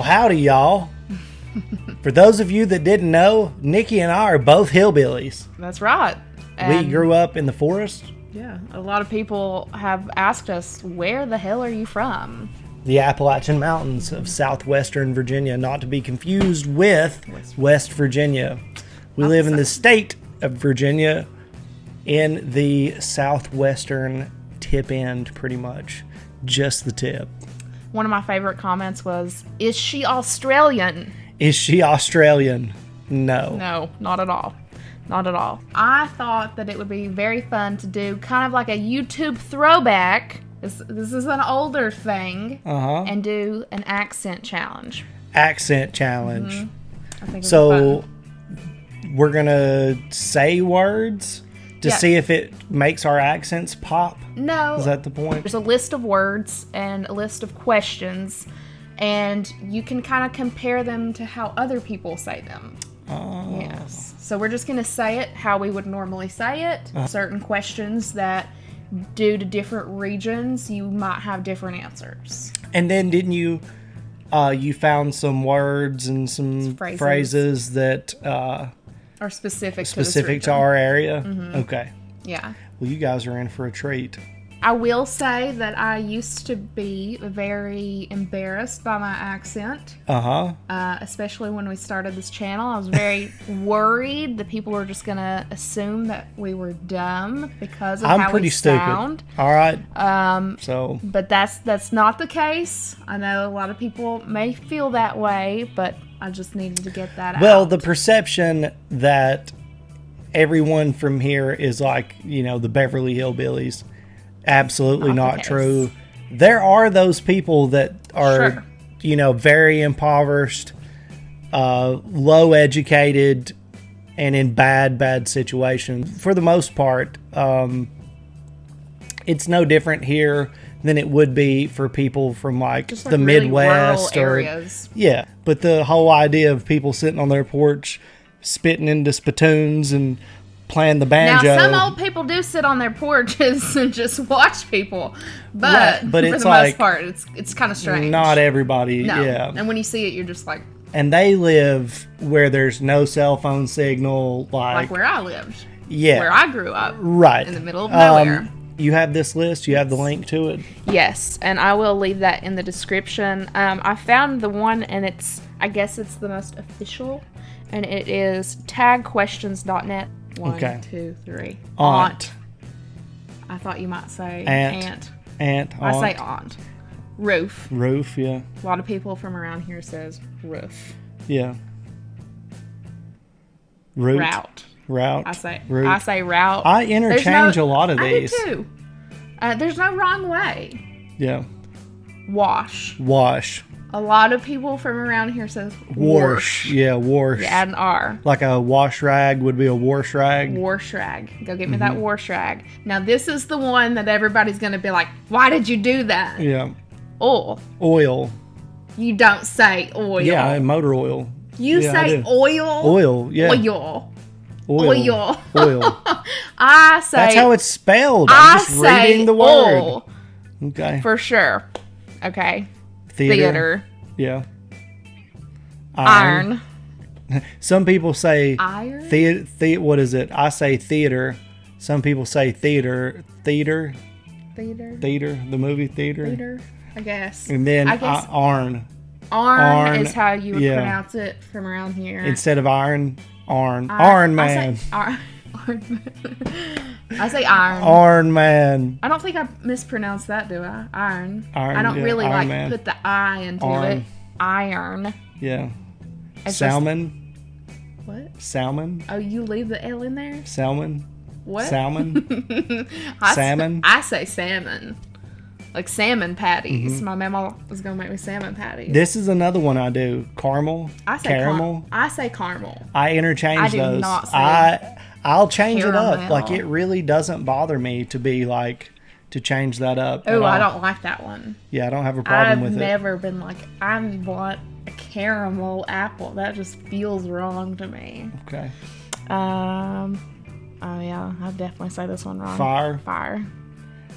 Well, howdy, y'all. For those of you that didn't know, Nikki and I are both hillbillies. That's right. We grew up in the forest. Yeah, a lot of people have asked us, where the hell are you from? The Appalachian Mountains of southwestern Virginia, not to be confused with West Virginia. We live in the state of Virginia in the southwestern tip end, pretty much. Just the tip. One of my favorite comments was, is she Australian? Is she Australian? No. No, not at all. Not at all. I thought that it would be very fun to do kind of like a YouTube throwback. This is an older thing. And do an accent challenge. Accent challenge. I think so we're going to say words to see if it makes our accents pop? No. Is that the point? There's a list of words and a list of questions, and you can kind of compare them to how other people say them. Oh. Yes. So we're just going to say it how we would normally say it. Certain questions that, due to different regions, you might have different answers. And then didn't you, you found some words and some phrases that are specific to our area? Okay. Yeah. Well, you guys are in for a treat. I will say that I used to be very embarrassed by my accent. Especially when we started this channel. I was very worried that people were just going to assume that we were dumb because of how we sound. All right. But that's not the case. I know a lot of people may feel that way, but I just needed to get that out. Well, the perception that everyone from here is like, the Beverly Hillbillies. Absolutely not true. There are those people that are, very impoverished, low educated, and in bad situations. For the most part, it's no different here than it would be for people from the Midwest or areas. Yeah, but the whole idea of people sitting on their porch spitting into spittoons and playing the banjo. Now, some old people do sit on their porches and just watch people, but for the most part, it's kind of strange. Not everybody, no. Yeah. And when you see it, you're just like... And they live where there's no cell phone signal, like where I lived. Yeah. Where I grew up. Right. In the middle of nowhere. You have this list? You have the link to it? Yes, and I will leave that in the description. I found the one, and I guess it's the most official, and it is tagquestions.net. 1, 2, 3. Aunt. I thought you might say aunt. Aunt. I say aunt. Roof. Roof, yeah. A lot of people from around here says roof. Yeah. Route. Route. I say route. I interchange a lot of these. I do too. There's no wrong way. Yeah. Wash. A lot of people from around here says wash. Yeah, wash. You add an R. Like a wash rag would be a wash rag. Wash rag. Go get me that wash rag. Now, this is the one that everybody's going to be like, why did you do that? Yeah. Oil. You don't say oil. Yeah, motor oil. You say oil? Oil, yeah. Oil. I say... That's how it's spelled. I'm just reading the word. Oil. Okay. For sure. Okay. Theater. Yeah. Iron. Some people say... Iron? What is it? I say theater. Some people say theater. Theater? The movie theater? Theater, I guess. And then Arn. Arn is how you would pronounce it from around here. Instead of iron, Arn. Arn man. I say iron. Arn man. I don't think I mispronounced that, do I? Iron. I don't really man. Put the I into it. Iron. Yeah. It's salmon. What? Salmon. Oh, you leave the L in there? Salmon. What? Salmon. Salmon. I say salmon. Like salmon patties. My mama was going to make me salmon patties. This is another one I do. Caramel. I say caramel. I say caramel. I interchange those. I do not say I'll change caramel. it up. Like, it really doesn't bother me to be like, to change that up. Oh, I don't like that one. Yeah, I don't have a problem with it. I've never been like, I want a caramel apple. That just feels wrong to me. Okay. Oh yeah, I'd definitely say this one wrong. Far. Far.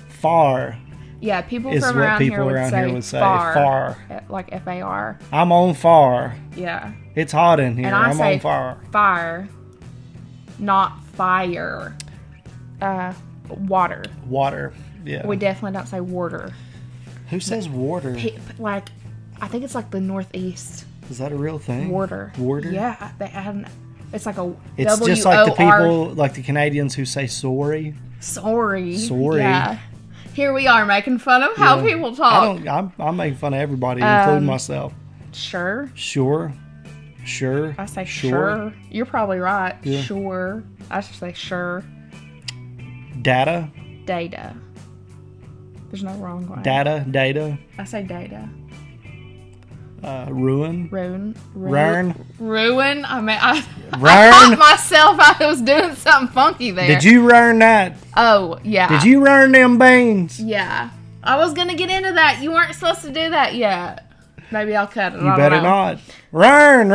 Far. Yeah, people is from what around people here would around say here would say. far. Far. Like F-A-R. I'm on fire. Yeah. It's hot in here. And I I'm say on fire. Fire, not fire. Water. Water. Yeah. We definitely don't say water. Who says water? Like, I think it's like the Northeast. Is that a real thing? Water. Water? Yeah. They add, it's like a It's W-O-R. just like the people, like the Canadians who say sorry. Sorry. Sorry. Yeah. Here we are making fun of how people talk. I'm making fun of everybody, including myself. Sure. Sure. Sure. I say sure. You're probably right. Yeah. Sure. I should say sure. Data. Data. There's no wrong way. Data. I say data. Ruin. Ruin. Ruin. I mean, I thought myself I was doing something funky there. Did you learn that? Oh, yeah. Did you learn them beans? Yeah. I was going to get into that. You weren't supposed to do that yet. Maybe I'll cut it. You better not. Learn.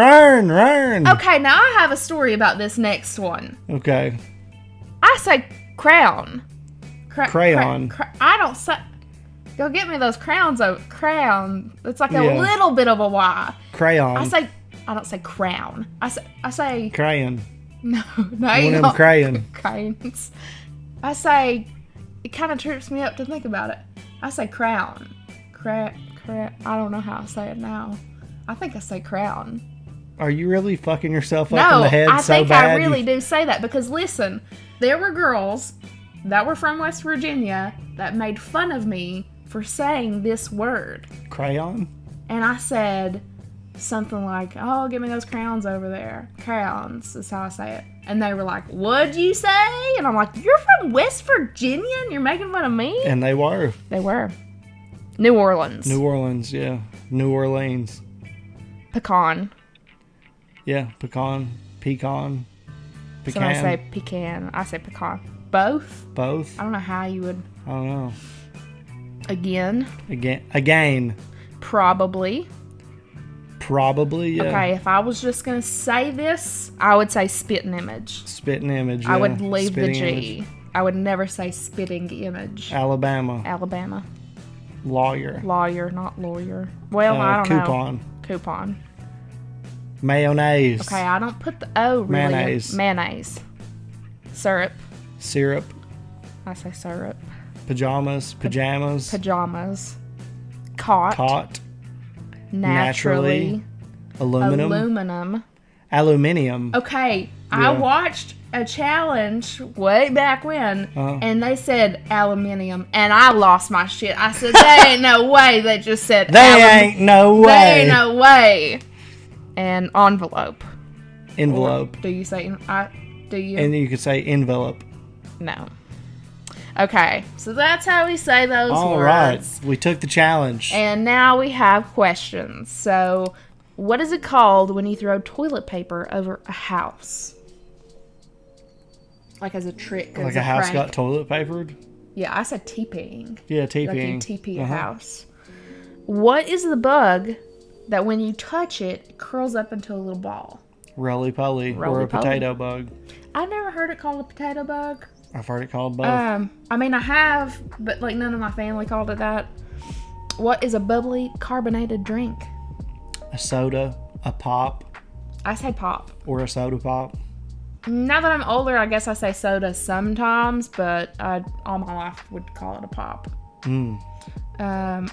Okay, now I have a story about this next one. Okay. I say crown. Crayon. I don't say... Go get me those crowns. Crown. It's like a little bit of a Y. Crayon. I don't say crown. I say crayon. No, One of them crayon. Crayons. I say, it kind of trips me up to think about it. I say crown. I don't know how I say it now. I think I say crown. Are you really fucking yourself up in the head so bad? I really do say that because listen, there were girls that were from West Virginia that made fun of me for saying this word. Crayon? And I said something like, oh, give me those crowns over there. Crowns is how I say it. And they were like, what'd you say? And I'm like, you're from West Virginia and you're making fun of me? And they were. They were. New Orleans. Yeah. New Orleans. Pecan. Yeah, pecan. Somebody say pecan. I say pecan. Both? Both? I don't know how you would. I don't know. Again. Probably, yeah. Okay, if I was just going to say this, I would say spitting image. Spitting image, yeah. I would leave spitting the G. Image. I would never say spitting image. Alabama. Lawyer, not lawyer. Well, I don't know. Coupon. Mayonnaise. Okay, I don't put the O really. Mayonnaise. Syrup. I say syrup. Pajamas. Caught. Naturally. Aluminum. Okay, yeah. I watched a challenge way back when, and they said aluminium, and I lost my shit. I said, there ain't no way they just said ain't no way. And envelope. Envelope. Or do you say, do you? And you could say envelope. No. Okay, so that's how we say those words. All right, we took the challenge. And now we have questions. So, what is it called when you throw toilet paper over a house? Like as a trick. Like a house got toilet papered? Yeah, I said TPing. Yeah, TPing. Like you TP a house. What is the bug that when you touch it, it curls up into a little ball? Roly-poly. Or a potato bug. I've never heard it called a potato bug. I've heard it called both. I mean, I have, but like none of my family called it that. What is a bubbly carbonated drink? A soda, a pop. I say pop. Or a soda pop. Now that I'm older, I guess I say soda sometimes, but I all my life would call it a pop. I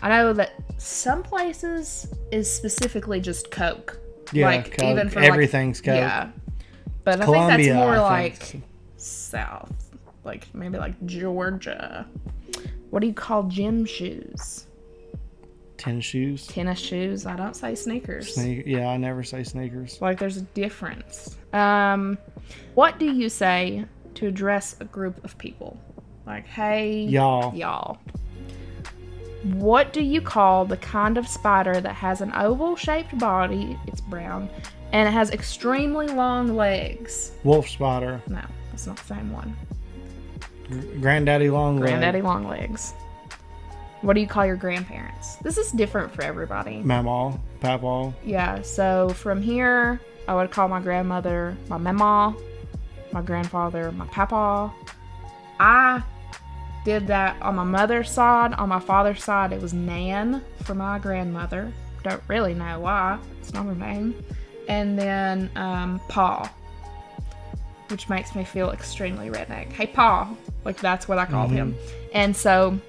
know that some places is specifically just Coke. Yeah, like Coke. Even for everything's Coke. Yeah, but Columbia, I think that's more like south. Like maybe like Georgia. What do you call gym shoes? Tennis shoes. I don't say sneakers. Yeah, I never say sneakers. Like there's a difference. What do you say to address a group of people? Like, hey, y'all. What do you call the kind of spider that has an oval-shaped body? It's brown, and it has extremely long legs. Wolf spider. No, that's not the same one. Granddaddy long legs. What do you call your grandparents? This is different for everybody. Mamaw, papaw. Yeah, so from here, I would call my grandmother my mamaw, my grandfather my papaw. I did that on my mother's side. On my father's side, it was Nan for my grandmother. Don't really know why. It's not her name. And then Pa, which makes me feel extremely redneck. Hey, Pa. Like, that's what I called him. And so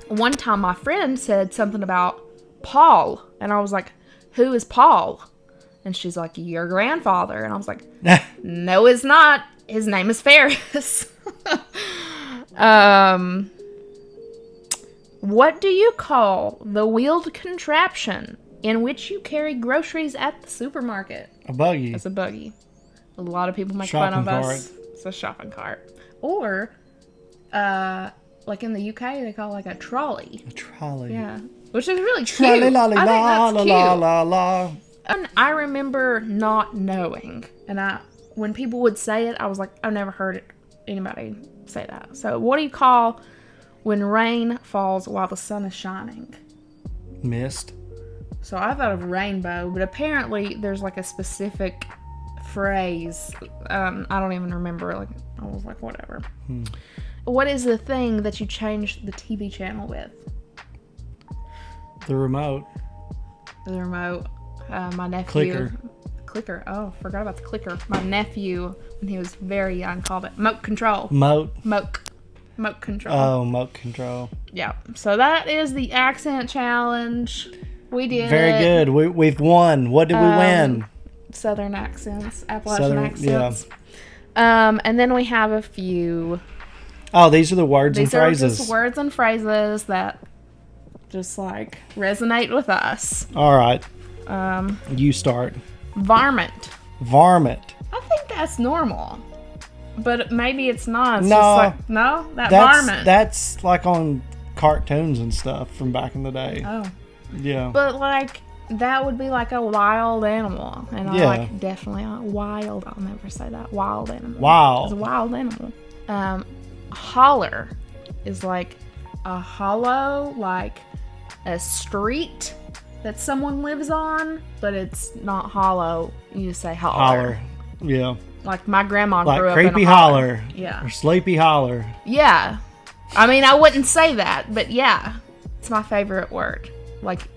one time my friend said something about Paul. And I was like, who is Paul? And she's like, your grandfather. And I was like, no, it's not. His name is Ferris. What do you call the wheeled contraption in which you carry groceries at the supermarket? A buggy. It's a buggy. A lot of people make fun of us. It's a shopping cart. Or, like in the UK, they call it like a trolley. A trolley. Yeah. Which is really cute. I think that's cute. La. And I remember not knowing. And when people would say it, I was like, I've never heard anybody say that. So what do you call when rain falls while the sun is shining? Mist. So I thought of rainbow, but apparently there's like a specific phrase. I don't even remember. Like, I was like, whatever. What is the thing that you change the TV channel with? The remote. The remote. My nephew. Clicker. Oh, forgot about the clicker. My nephew, when he was very young, called it moat control. Moat control. Oh, moat control. Yeah. So that is the accent challenge. We did very good. We've won. What did we win? Southern accents. Appalachian accents. Yeah. And then we have a few. Oh, these are the words and phrases. These are just words and phrases that just like resonate with us. All right. You start. Varmint. I think that's normal. But maybe it's not. It's no. Just like, no? Varmint. That's like on cartoons and stuff from back in the day. Oh. Yeah. But like, that would be like a wild animal. And I like definitely wild. I'll never say that. Wild animal. Wow. It's a wild animal. Holler is like a hollow, like a street that someone lives on, but it's not hollow. You just say holler. Yeah. Like my grandma like grew up in a creepy holler. Yeah. Or sleepy holler. Yeah. I mean, I wouldn't say that, but yeah. It's my favorite word. Like,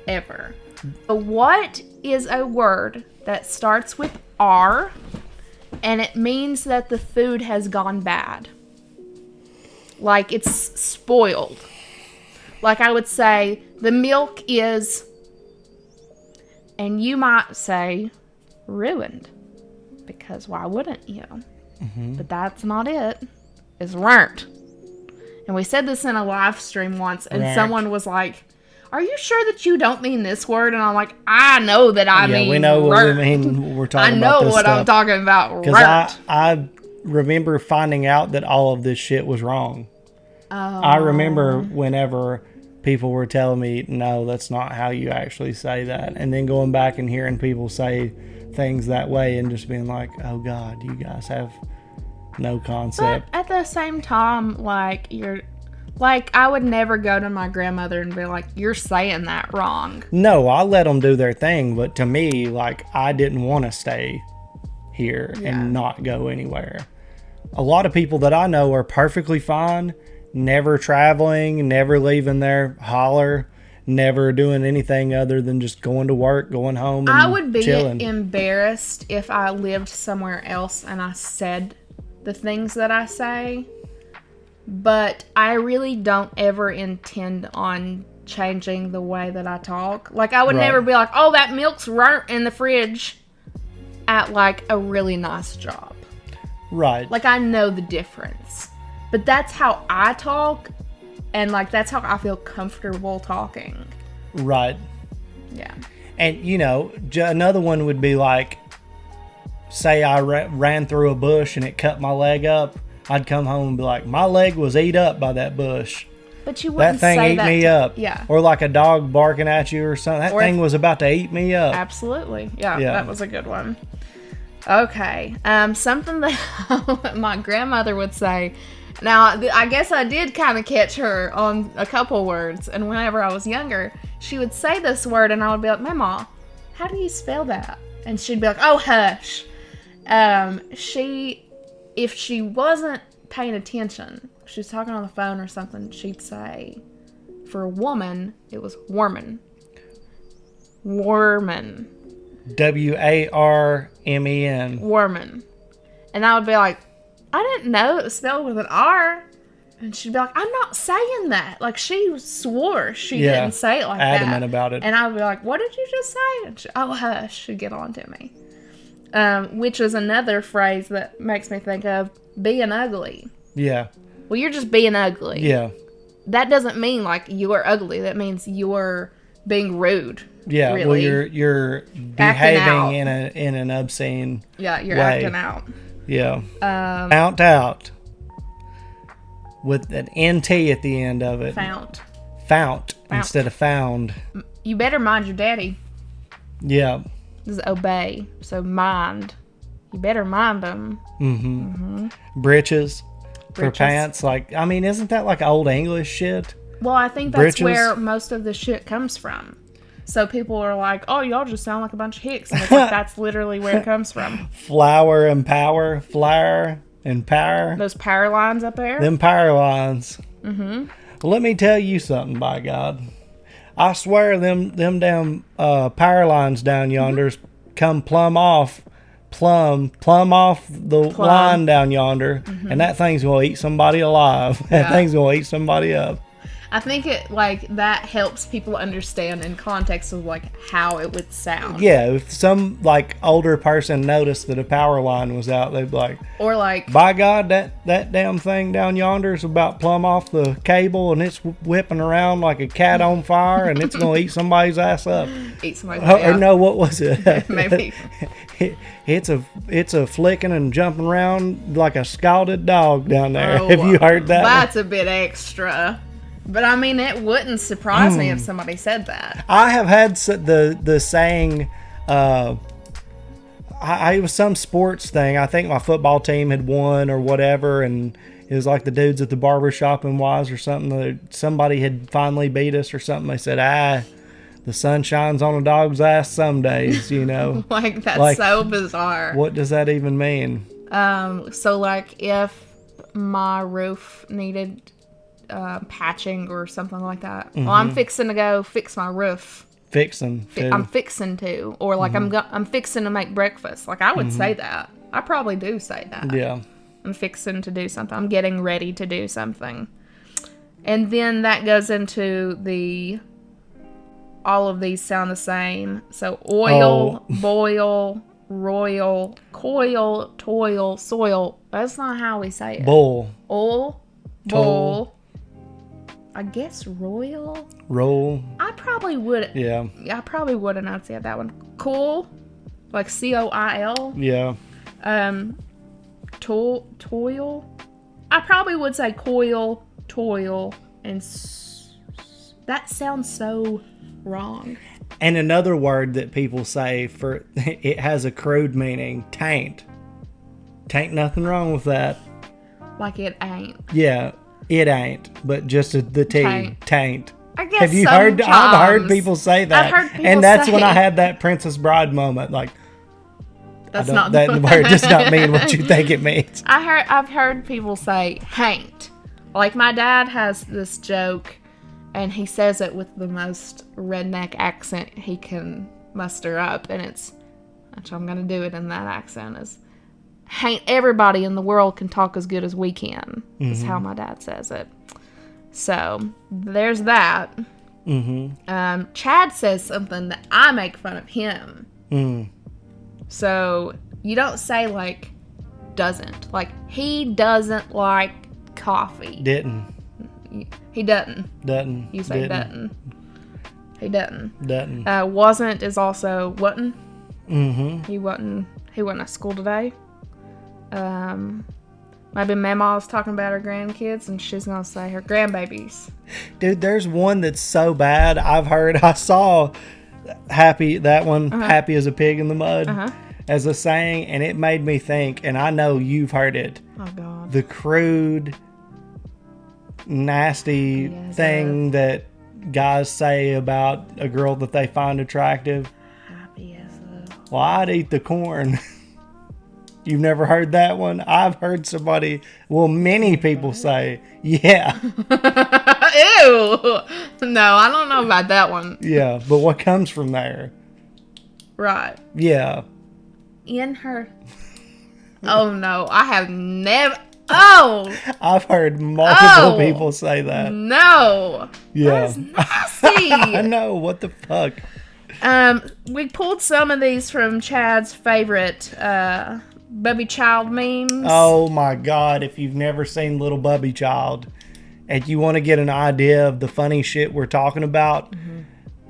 ever. What is a word that starts with R and it means that the food has gone bad? Like, it's spoiled. Like, I would say, the milk is... And you might say, ruined. Because why wouldn't you? Mm-hmm. But that's not it. It's burnt. And we said this in a live stream once, and someone was like, are you sure that you don't mean this word? And I'm like, I know that I mean we know what burnt. we mean. We're talking I about know this what stuff. I'm talking about. Because I remember finding out that all of this shit was wrong. Oh. I remember whenever people were telling me, no, that's not how you actually say that. And then going back and hearing people say things that way and just being like, oh God, you guys have no concept. But at the same time, like, I would never go to my grandmother and be like, you're saying that wrong. No, I let them do their thing. But to me, like, I didn't want to stay here and not go anywhere. A lot of people that I know are perfectly fine, never traveling, never leaving their holler, never doing anything other than just going to work, going home, and I would be chilling. Embarrassed if I lived somewhere else and I said the things that I say, but I really don't ever intend on changing the way that I talk. Like, I would never be like, oh, that milk's burnt in the fridge at, like, a really nice job. Right. Like, I know the difference. But that's how I talk, and, like, that's how I feel comfortable talking. Right. Yeah. And, you know, another one would be like, say I ran through a bush and it cut my leg up. I'd come home and be like, my leg was eat up by that bush. But you wouldn't say that. That thing ate me up. Yeah. Or like a dog barking at you or something. That thing was about to eat me up. Absolutely. Yeah, that was a good one. Okay. Something that my grandmother would say. Now, I guess I did kind of catch her on a couple words. And whenever I was younger, she would say this word and I would be like, Mama, how do you spell that? And she'd be like, oh, hush. If she wasn't paying attention, she was talking on the phone or something, she'd say, for a woman, it was warmin. Warmin. Warmen. Warmin. And I would be like, I didn't know it was spelled with an R. And she'd be like, I'm not saying that. Like, she swore she didn't say it like that. Adamant about it. And I would be like, what did you just say? And she, oh, hush. She'd get on to me. Which is another phrase that makes me think of being ugly. Yeah. Well, you're just being ugly. Yeah. That doesn't mean, like, you are ugly. That means you're being rude. Yeah, really. Well, you're behaving in an obscene you're way. acting out. Yeah. Out. With an NT at the end of it. Fount. Instead of found. You better mind your daddy. Yeah. This is obey. So mind. You better mind them. Breeches. For pants. Like, I mean, isn't that like old English shit? Well, I think that's where most of the shit comes from. So people are like, oh, y'all just sound like a bunch of hicks. And it's like, that's literally where it comes from. Flower and power. Flower and power. Those power lines up there? Them power lines. Well, let me tell you something, by God. I swear them damn power lines down yonder come plumb off the line down yonder. And that thing's going to eat somebody alive. That thing's going to eat somebody up. I think it that helps people understand in context of like how it would sound. Yeah, if some like older person noticed that a power line was out, they'd be like, or like, by God, that damn thing down yonder is about plumb off the cable and it's whipping around like a cat on fire and it's gonna eat somebody's ass up. Eat somebody's ass up. Or no, what was it? Maybe. It's a flicking and jumping around like a scalded dog down there. Oh, have you heard that? That's a bit extra. But I mean, it wouldn't surprise me if somebody said that. I have had the saying, it was some sports thing. I think my football team had won or whatever, and it was like the dudes at the barbershop in Wise or something. Somebody had finally beat us or something. They said, the sun shines on a dog's ass some days, you know. That's so bizarre. What does that even mean? So like if my roof needed patching or something like that. Well, I'm fixing to go fix my roof. I'm fixing to, or like I'm fixing to make breakfast. Like I would say that. I probably do say that. Yeah. I'm fixing to do something. I'm getting ready to do something. And then that goes into all of these sound the same. So oil, boil, royal, coil, toil, soil. That's not how we say it. Bowl. Oil, bowl. I guess roll. I probably would. Yeah. I probably would enunciate that one. Coil, like COIL. Yeah. Toil. I probably would say coil, toil, and that sounds so wrong. And another word that people say for it has a crude meaning, taint. Tain't nothing wrong with that. Like it ain't. Yeah. It ain't, but just the T, taint. I guess have you heard? I've heard people say that, I've heard people and that's when I had that Princess Bride moment. Like, that's not that word does not mean what you think it means. I've heard people say hain't. Like my dad has this joke, and he says it with the most redneck accent he can muster up, and it's. I'm gonna do it in that accent is. Ain't everybody in the world can talk as good as we can. Is how my dad says it. So there's that. Chad says something that I make fun of him. So you don't say like doesn't. Like he doesn't like coffee. Didn't. He doesn't. Doesn't. You say doesn't. He doesn't. Doesn't. Wasn't is also wasn't. He wasn't at school today. Maybe Mama's talking about her grandkids and she's gonna say her grandbabies. Dude, there's one that's so bad. I saw happy as a pig in the mud as a saying, and it made me think, and I know you've heard it. Oh God. The crude, nasty thing that guys say about a girl that they find attractive. Happy as a... Well, I'd eat the corn. You've never heard that one? I've heard many people say, yeah. Ew. No, I don't know about that one. Yeah, but what comes from there? Right. Yeah. In her. Oh, no. I have never. Oh. I've heard multiple people say that. No. Yeah. That's nasty. I know. What the fuck? We pulled some of these from Chad's favorite Bubby Child memes. Oh my God. If you've never seen Little Bubby Child and you want to get an idea of the funny shit we're talking about,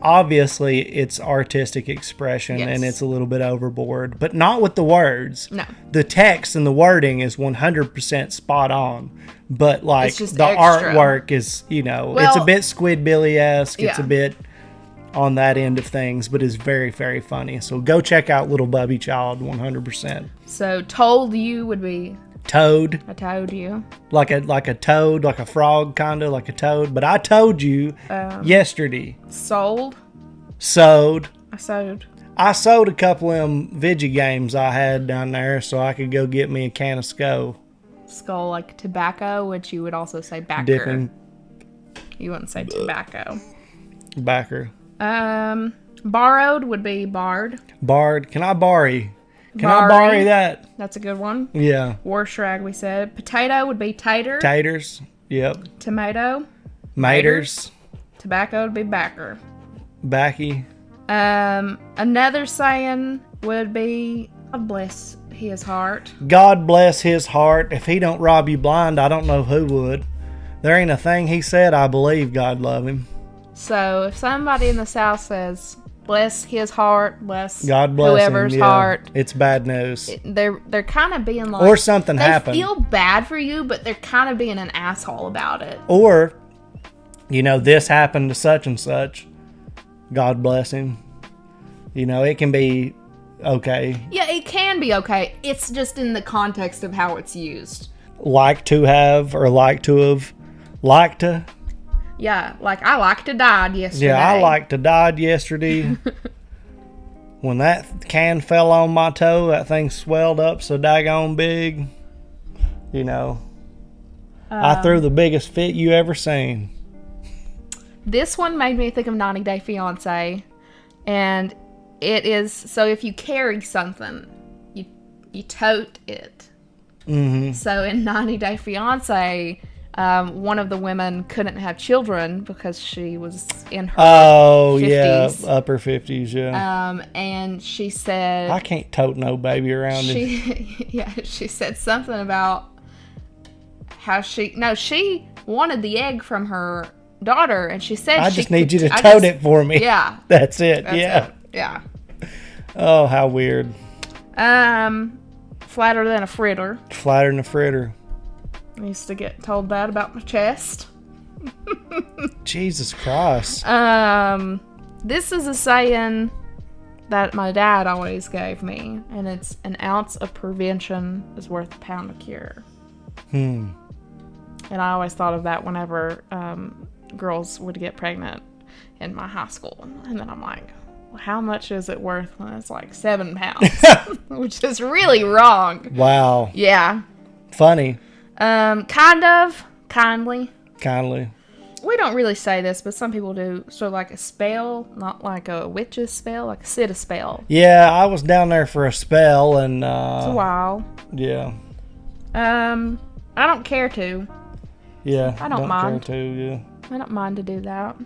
obviously it's artistic expression and it's a little bit overboard, but not with the words. No. The text and the wording is 100% spot on, but like the extra. artwork is, it's a bit Squidbilly-esque. It's a bit on that end of things, but is very, very funny. So go check out Little Bubby Child 100%. So told you would be toad. I told you. Like a toad, like a frog, kind of like a toad. But I told you yesterday. Sold. Sewed. I sewed a couple of them Vigi games I had down there so I could go get me a can of Skull. Skull, like tobacco, which you would also say backer. Dipping. You wouldn't say tobacco. Backer. Borrowed would be barred. Barred. Can I borry? Can I borry that? That's a good one. Yeah. Warshrag, we said. Potato would be tater. Taters. Yep. Tomato. Maters. Tobacco would be backer. Backy. Another saying would be, God bless his heart. God bless his heart. If he don't rob you blind, I don't know who would. There ain't a thing he said I believe God love him. So if somebody in the South says, bless his heart, God bless whoever's him, heart, it's bad news. They're kind of being like, or something happened. They feel bad for you, but they're kind of being an asshole about it. Or, this happened to such and such. God bless him. It can be okay. Yeah, it can be okay. It's just in the context of how it's used. Like to have, or like to have, like to. Yeah, like I like to died yesterday. Yeah, I like to died yesterday. When that can fell on my toe, that thing swelled up so daggone big. I threw the biggest fit you ever seen. This one made me think of 90 Day Fiancé. And it is, so if you carry something, you tote it. Mm-hmm. So in 90 Day Fiancé, one of the women couldn't have children because she was in her 50s. Yeah, upper 50s, yeah. And she said, I can't tote no baby around she said something about how she wanted the egg from her daughter, and she said, I just need you to tote it for me. Yeah. That's it, It. Yeah. Oh, how weird. Flatter than a fritter. Flatter than a fritter. I used to get told that about my chest. Jesus Christ. This is a saying that my dad always gave me, and it's an ounce of prevention is worth a pound of cure. And I always thought of that whenever girls would get pregnant in my high school. And then I'm like, well, how much is it worth when it's like 7 pounds? Which is really wrong. Wow. Yeah. Funny. Kind of. Kindly. We don't really say this, but some people do. So like a spell, not like a witch's spell, like a sitta spell. Yeah, I was down there for a spell, and it's a while. Yeah. I don't care to. Yeah. I don't mind. Care to, yeah. I don't mind to do that.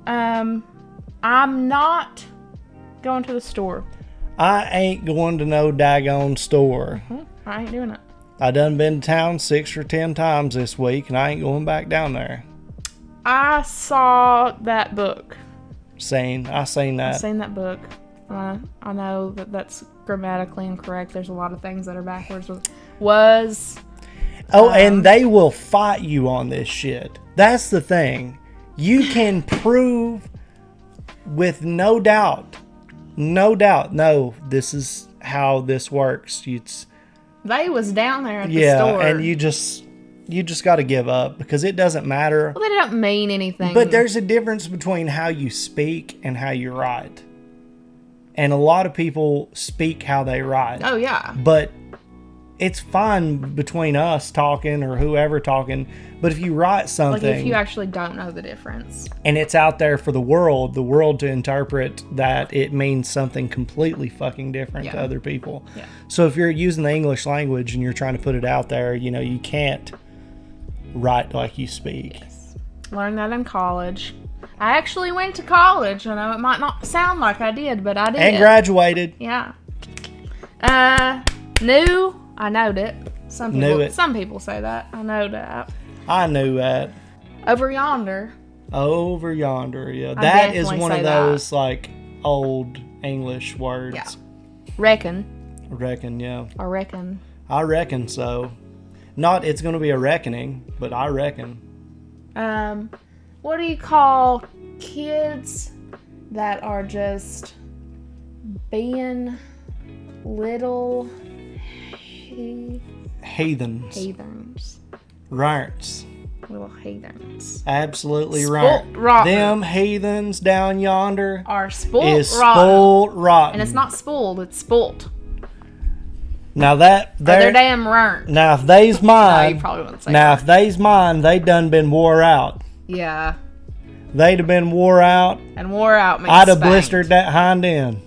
I'm not going to the store. I ain't going to no daggone store. I ain't doing it. I done been to town 6 or 10 times this week, and I ain't going back down there. I saw that book. I seen that. I've seen that book. I know that that's grammatically incorrect. There's a lot of things that are backwards. And they will fight you on this shit. That's the thing. You can prove with no doubt, no, this is how this works. They was down there at the store. Yeah, and you just got to give up because it doesn't matter. Well, they don't mean anything. But there's a difference between how you speak and how you write. And a lot of people speak how they write. Oh, yeah. But it's fine between us talking or whoever talking. But if you write something... Like if you actually don't know the difference. And it's out there for the world to interpret that it means something completely fucking different to other people. Yeah. So if you're using the English language and you're trying to put it out there, you can't write like you speak. Yes. Learned that in college. I actually went to college. I know it might not sound like I did, but I did. And graduated. Yeah. I knowed it. Some people say that. I know that. I knew that. Over yonder. Yeah. That is one of those, like, old English words. Yeah. Reckon, yeah. I reckon so. Not it's going to be a reckoning, but I reckon. What do you call kids that are just being little heathens? Rarts. Little heathens. Absolutely right. Them heathens down yonder are spoiled rotten. And it's not spoiled, it's spoilt. Now they're damn rarts. Now if they's mine, no, you probably wouldn't say that. If they's mine, they done been wore out. Yeah. They'd have been wore out. And wore out means I'd have blistered that hind end.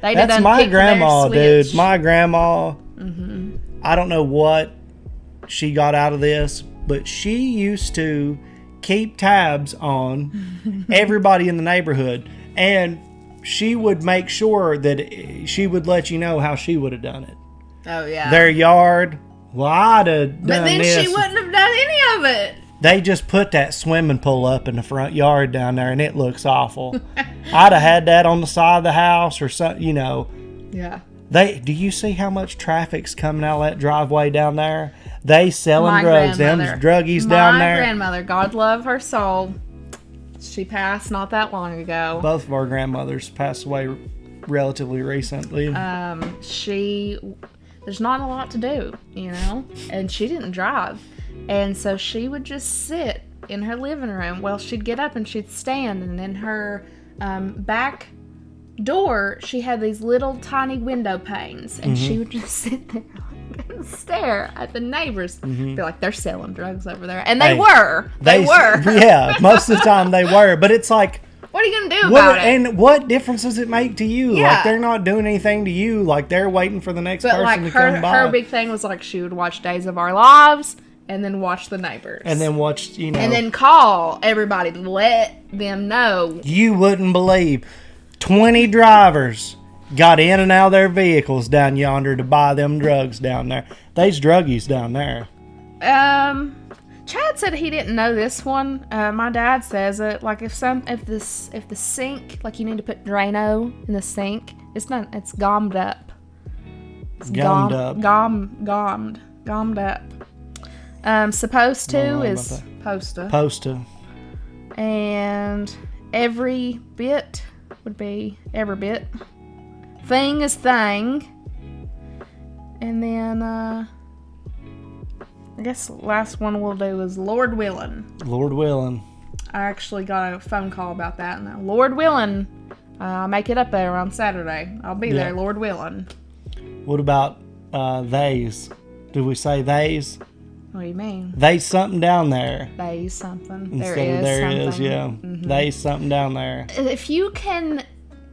That's my grandma, dude. My grandma. Mm-hmm. I don't know what she got out of this, but she used to keep tabs on everybody in the neighborhood, and she would make sure that she would let you know how she would have done it. Oh yeah. Their yard. Well, I'd have done this. But then she wouldn't have done any of it. They just put that swimming pool up in the front yard down there, and it looks awful. I'd have had that on the side of the house or something, Yeah. Do you see how much traffic's coming out of that driveway down there? They selling drugs. Them druggies down there. My grandmother, God love her soul, she passed not that long ago. Both of our grandmothers passed away relatively recently. There's not a lot to do, and she didn't drive. And so she would just sit in her living room. Well, she'd get up and she'd stand, and in her back door, she had these little tiny window panes, and she would just sit there and stare at the neighbors. Be like, they're selling drugs over there. And they were. Yeah, most of the time they were. But it's like, what are you going to do about it? And what difference does it make to you? Yeah. Like, they're not doing anything to you. Like, they're waiting for the next person to come by. Her big thing was, like, she would watch Days of Our Lives, and then watch the neighbors. And then watch, And then call everybody to let them know. You wouldn't believe 20 drivers got in and out of their vehicles down yonder to buy them drugs down there. They's druggies down there. Chad said he didn't know this one. My dad says it. Like if the sink, like you need to put Drano in the sink, it's gommed up. It's gommed up. Supposed to is posta. Posta. And every bit would be every bit. Thing is thing. And then I guess the last one we'll do is Lord Willin'. Lord Willin'. I actually got a phone call about that. Now, Lord Willin', I'll make it up there on Saturday. I'll be there, Lord Willin'. What about theys? Do we say theys? What do you mean? They's something down there. They's something. Instead there is, yeah. Mm-hmm. They's something down there. If you can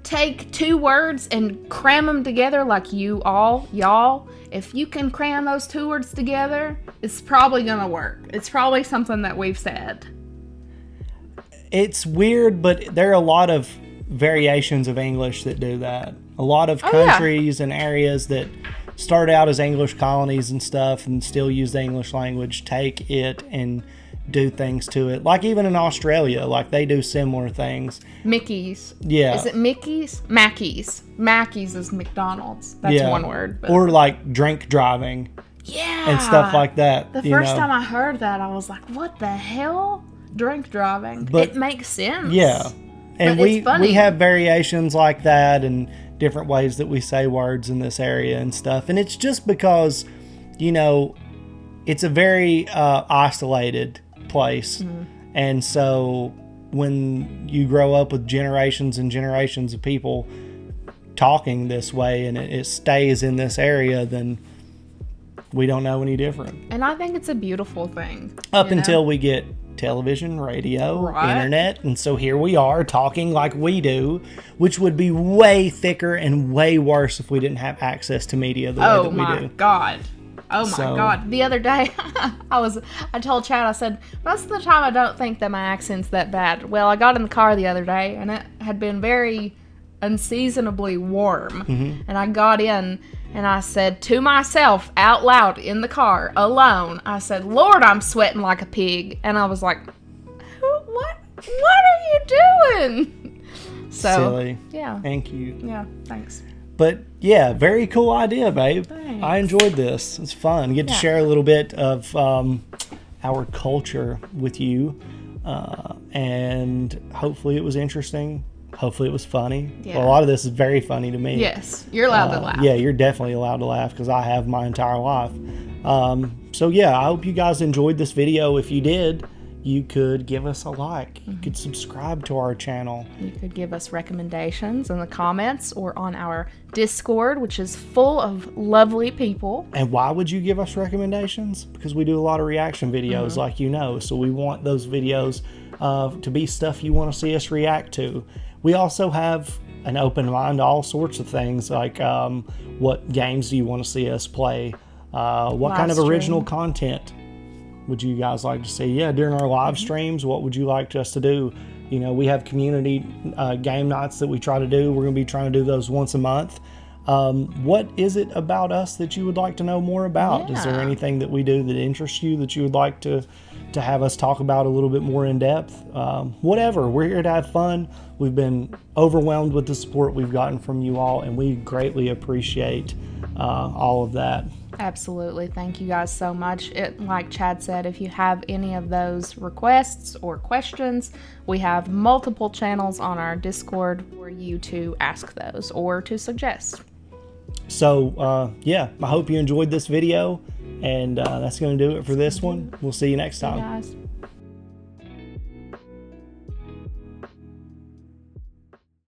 take two words and cram them together like y'all, if you can cram those two words together, it's probably going to work. It's probably something that we've said. It's weird, but there are a lot of variations of English that do that. A lot of countries and areas that start out as English colonies and stuff and still use the English language take it and do things to it. Like even in Australia, like they do similar things. Mickey's. Yeah. Is it Mickey's? Mackey's. Mackey's is McDonald's. That's one word. But... Or like drink driving. Yeah. And stuff like that. The first time I heard that, I was like, what the hell? Drink driving. But it makes sense. Yeah. And we have variations like that and different ways that we say words in this area and stuff. And it's just because, it's a very isolated place. Mm-hmm. And so when you grow up with generations and generations of people talking this way and it stays in this area, then we don't know any different. And I think it's a beautiful thing. Up until we get television, radio, internet, and so here we are talking like we do, which would be way thicker and way worse if we didn't have access to media the way that we do. Oh my God. The other day, I told Chad, I said, most of the time I don't think that my accent's that bad. Well, I got in the car the other day, and it had been very unseasonably warm. Mm-hmm. And I got in, and I said to myself out loud in the car, alone, I said, Lord, I'm sweating like a pig. And I was like, what are you doing? So, silly. Yeah. Thank you. Yeah, thanks. But yeah, very cool idea, babe. Thanks. I enjoyed this. It's fun. Get to share a little bit of our culture with you. And hopefully it was interesting. Hopefully it was funny. Yeah. Well, a lot of this is very funny to me. Yes, you're allowed to laugh. Yeah, you're definitely allowed to laugh because I have my entire life. So yeah, I hope you guys enjoyed this video. If you did, you could give us a like. You could subscribe to our channel. You could give us recommendations in the comments or on our Discord, which is full of lovely people. And why would you give us recommendations? Because we do a lot of reaction videos, like you know. So we want those videos to be stuff you want to see us react to. We also have an open mind to all sorts of things, like what games do you want to see us play? What kind of original content would you guys like to see? Yeah, during our live streams, what would you like us to do? You know, we have community game nights that we try to do. We're going to be trying to do those once a month. What is it about us that you would like to know more about? Yeah. Is there anything that we do that interests you that you would like to have us talk about a little bit more in depth? Whatever. We're here to have fun. We've been overwhelmed with the support we've gotten from you all, and we greatly appreciate all of that. Absolutely. Thank you guys so much. Like Chad said, if you have any of those requests or questions, we have multiple channels on our Discord for you to ask those or to suggest. So, yeah, I hope you enjoyed this video, and that's going to do it for this one. We'll see you next time. Bye, guys.